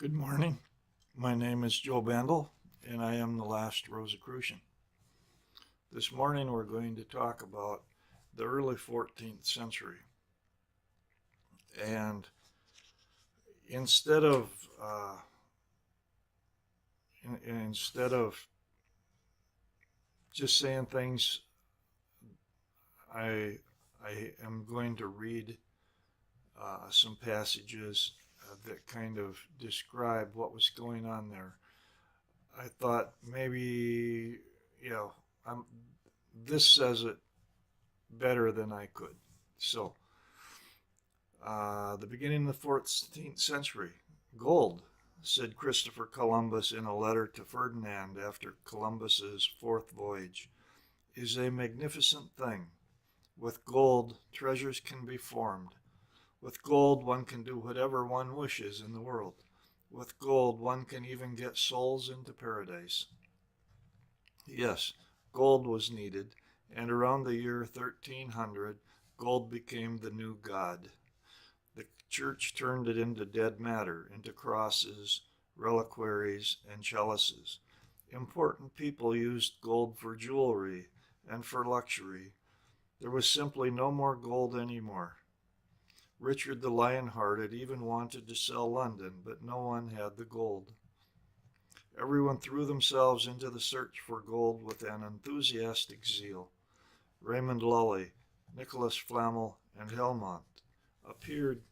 Good morning. My name is Joe Bendel, and I am the last Rosicrucian. This morning we're going to talk about the early 14th century. And instead of uh, instead of just saying things, I I am going to read some passages that kind of describe what was going on there. I thought maybe, you know, I'm, this says it better than I could. So, the beginning of the 14th century, gold, said Christopher Columbus in a letter to Ferdinand after Columbus's fourth voyage, is a magnificent thing. With gold, treasures can be formed. With gold, one can do whatever one wishes in the world. With gold, one can even get souls into paradise. Yes, gold was needed, and around the year 1300, gold became the new god. The church turned it into dead matter, into crosses, reliquaries, and chalices. Important people used gold for jewelry and for luxury. There was simply no more gold anymore. Richard the Lionhearted even wanted to sell London, but no one had the gold. Everyone threw themselves into the search for gold with an enthusiastic zeal. Raymond Lully, Nicholas Flamel, and Helmont appeared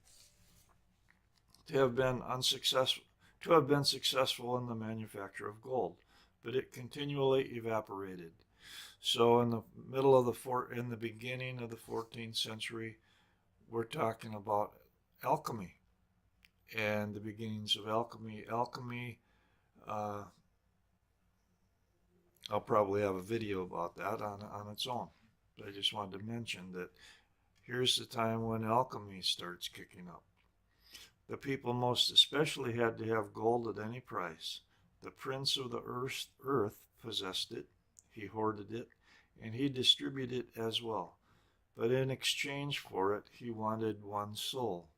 to have been unsuccessful to have been successful in the manufacture of gold, but it continually evaporated. So in the in the beginning of the 14th century, we're talking about alchemy and the beginnings of alchemy. Alchemy, uh, I'll probably have a video about that on its own. But I just wanted to mention that here's the time when alchemy starts kicking up. The people most especially had to have gold at any price. The prince of the earth possessed it, he hoarded it, and he distributed it as well. But in exchange for it, he wanted one's soul.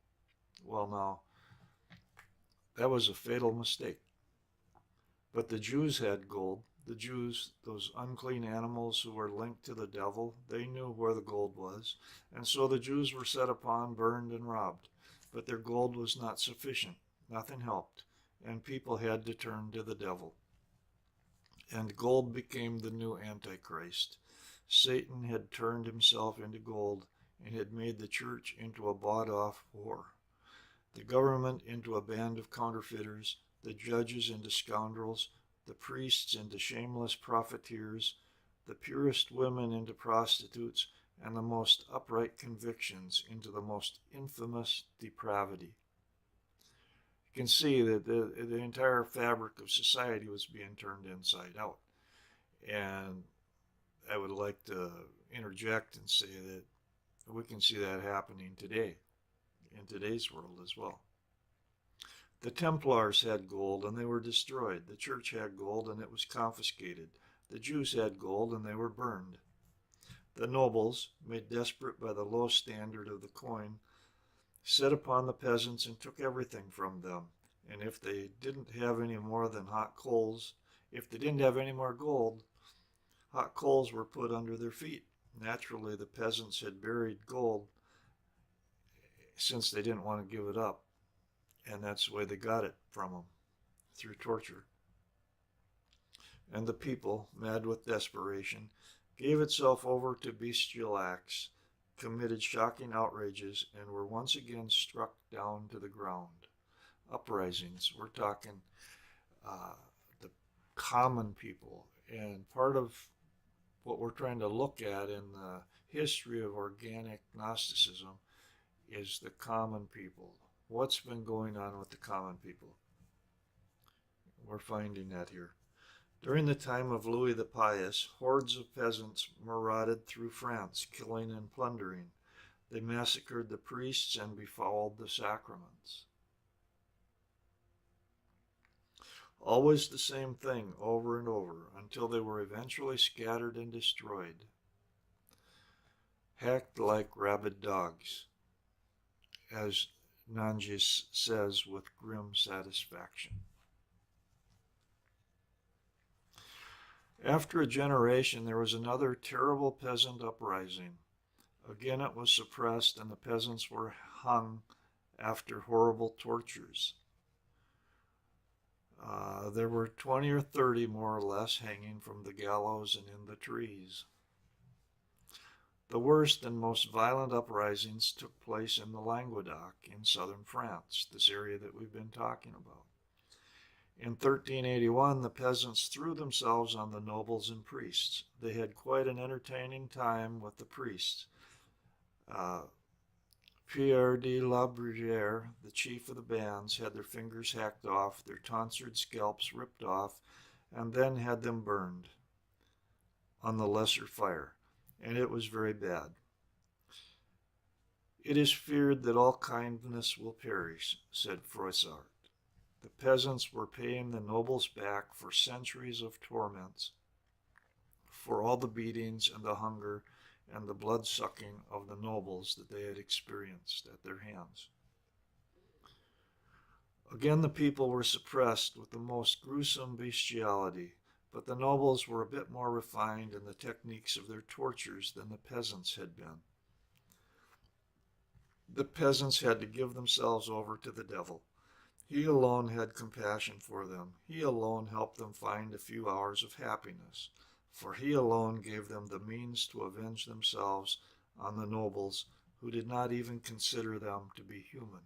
Well, now, that was a fatal mistake. But the Jews had gold. The Jews, those unclean animals who were linked to the devil, they knew where the gold was. And so the Jews were set upon, burned, and robbed. But their gold was not sufficient. Nothing helped. And people had to turn to the devil. And gold became the new Antichrist. Satan had turned himself into gold and had made the church into a bought off whore, the government into a band of counterfeiters, the judges into scoundrels, the priests into shameless profiteers, the purest women into prostitutes, and the most upright convictions into the most infamous depravity. You can see that the entire fabric of society was being turned inside out. And I would like to interject and say that we can see that happening today, in today's world as well. The Templars had gold and they were destroyed. The church had gold and it was confiscated. The Jews had gold and they were burned. The nobles, made desperate by the low standard of the coin, set upon the peasants and took everything from them. And if they didn't have any more than hot coals, if they didn't have any more gold, hot coals were put under their feet. Naturally, the peasants had buried gold since they didn't want to give it up. And that's the way they got it from them, through torture. And the people, mad with desperation, gave itself over to bestial acts, committed shocking outrages, and were once again struck down to the ground. Uprisings, we're talking uh, the common people. And part of what we're trying to look at in the history of organic Gnosticism is the common people. What's been going on with the common people? We're finding that here. During the time of Louis the Pious, hordes of peasants marauded through France, killing and plundering. They massacred the priests and befouled the sacraments. Always the same thing over and over until they were eventually scattered and destroyed, hacked like rabid dogs. As Nanjis says with grim satisfaction. After a generation, there was another terrible peasant uprising. Again, it was suppressed, and the peasants were hung after horrible tortures. There were 20 or 30 more or less hanging from the gallows and in the trees. The worst and most violent uprisings took place in the Languedoc in southern France, this area that we've been talking about. In 1381, the peasants threw themselves on the nobles and priests. They had quite an entertaining time with the priests. Pierre de la Bruyere, the chief of the bands, had their fingers hacked off, their tonsured scalps ripped off, and then had them burned on the lesser fire, and it was very bad. It is feared that all kindness will perish, said Froissart. The peasants were paying the nobles back for centuries of torments, for all the beatings and the hunger and the blood-sucking of the nobles that they had experienced at their hands. Again, the people were suppressed with the most gruesome bestiality, but the nobles were a bit more refined in the techniques of their tortures than the peasants had been. The peasants had to give themselves over to the devil. He alone had compassion for them. He alone helped them find a few hours of happiness, for he alone gave them the means to avenge themselves on the nobles who did not even consider them to be human.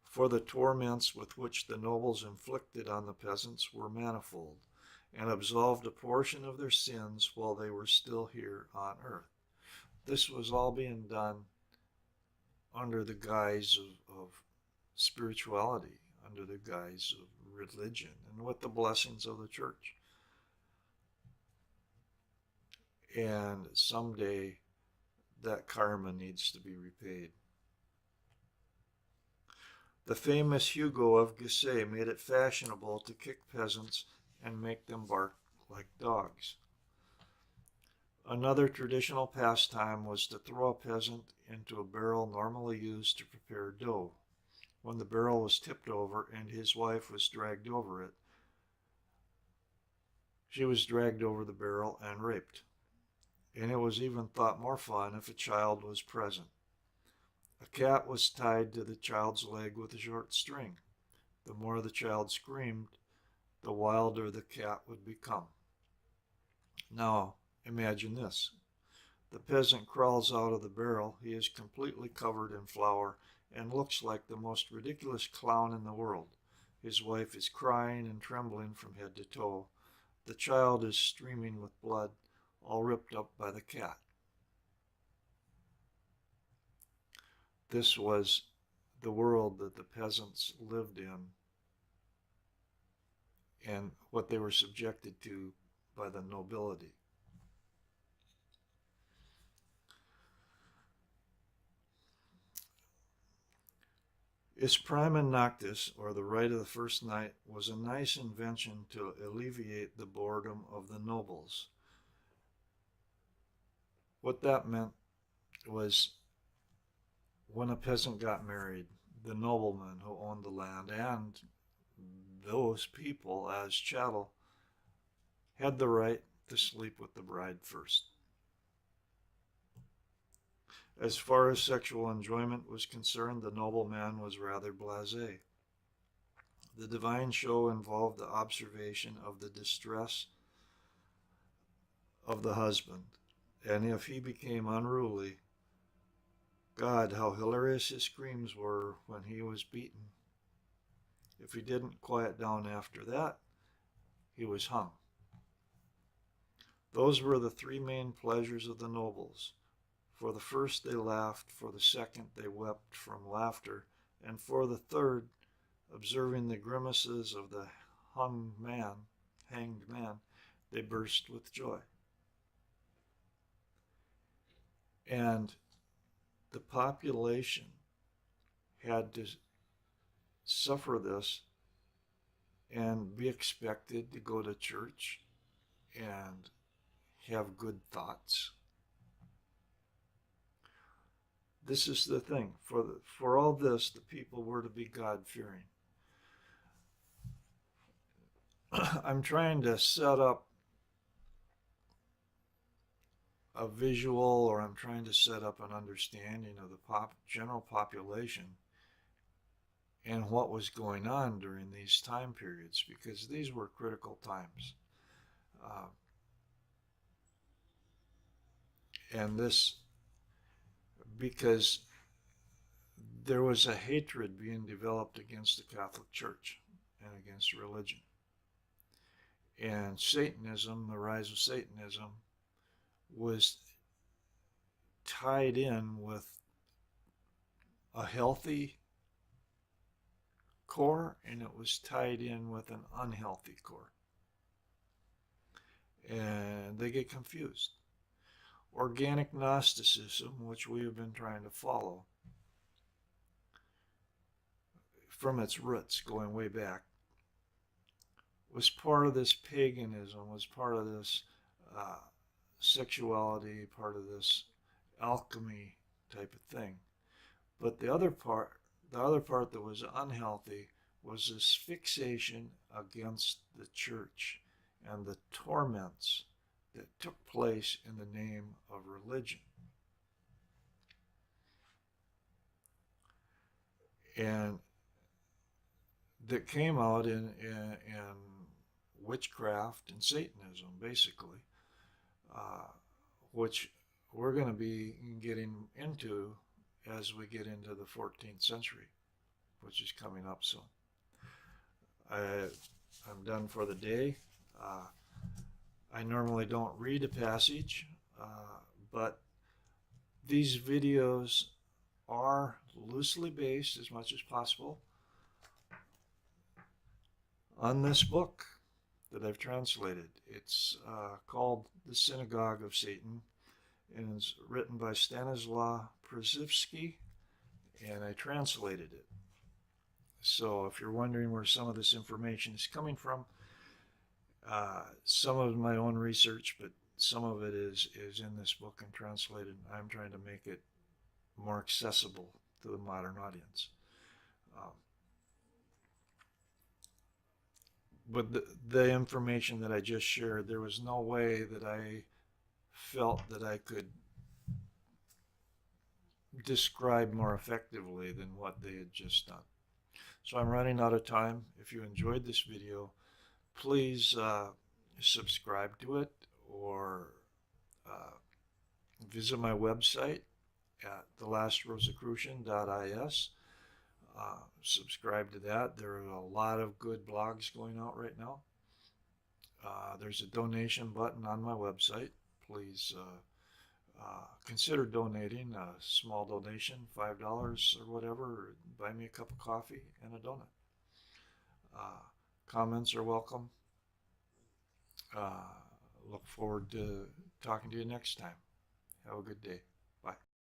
For the torments with which the nobles inflicted on the peasants were manifold, and absolved a portion of their sins while they were still here on earth. This was all being done under the guise of spirituality, under the guise of religion, and with the blessings of the church. And someday that karma needs to be repaid. The famous Hugo of Keisei made it fashionable to kick peasants and make them bark like dogs. Another traditional pastime was to throw a peasant into a barrel normally used to prepare dough. When the barrel was tipped over and his wife was dragged over it, she was dragged over the barrel and raped. And it was even thought more fun if a child was present. A cat was tied to the child's leg with a short string. The more the child screamed, the wilder the cat would become. Now, imagine this. The peasant crawls out of the barrel. He is completely covered in flour and looks like the most ridiculous clown in the world. His wife is crying and trembling from head to toe. The child is streaming with blood, all ripped up by the cat. This was the world that the peasants lived in and what they were subjected to by the nobility. Is prima noctis, or the rite of the first night, was a nice invention to alleviate the boredom of the nobles. What that meant was when a peasant got married, the nobleman who owned the land and those people as chattel had the right to sleep with the bride first. As far as sexual enjoyment was concerned, the nobleman was rather blasé. The divine show involved the observation of the distress of the husband, and if he became unruly, God, how hilarious his screams were when he was beaten. If he didn't quiet down after that, he was hung. Those were the three main pleasures of the nobles. For the first they laughed, for the second they wept from laughter, and for the third, observing the grimaces of the hanged man, they burst with joy. And the population had to suffer this and be expected to go to church and have good thoughts. this is the thing. For all this, the people were to be God-fearing. I'm trying to set up a visual, or I'm trying to set up an understanding of the general population and what was going on during these time periods, because these were critical times. Uh, and this, because there was a hatred being developed against the Catholic Church and against religion. And Satanism, the rise of Satanism, was tied in with a healthy core, and it was tied in with an unhealthy core. And they get confused. Organic Gnosticism, which we have been trying to follow from its roots going way back, was part of this paganism, was part of this sexuality, part of this alchemy type of thing. But the other part that was unhealthy was this fixation against the church and the torments that took place in the name of religion. And that came out in witchcraft and Satanism, basically, which we're going to be getting into as we get into the 14th century, which is coming up soon. I'm done for the day. I normally don't read a passage, but these videos are loosely based as much as possible on this book that I've translated. It's called The Synagogue of Satan, and it's written by Stanislaw Przewski, and I translated it. So if you're wondering where some of this information is coming from, some of my own research, but some of it is in this book and translated. I'm trying to make it more accessible to the modern audience. But the information that I just shared, there was no way that I felt that I could describe more effectively than what they had just done. So I'm running out of time. If you enjoyed this video, please subscribe to it, or visit my website at thelastrosicrucian.is. Subscribe to that. There are a lot of good blogs going out right now. There's a donation button on my website. Please consider donating. A small donation, $5 or whatever, or buy me a cup of coffee and a donut. Comments are welcome. Look forward to talking to you next time. Have a good day.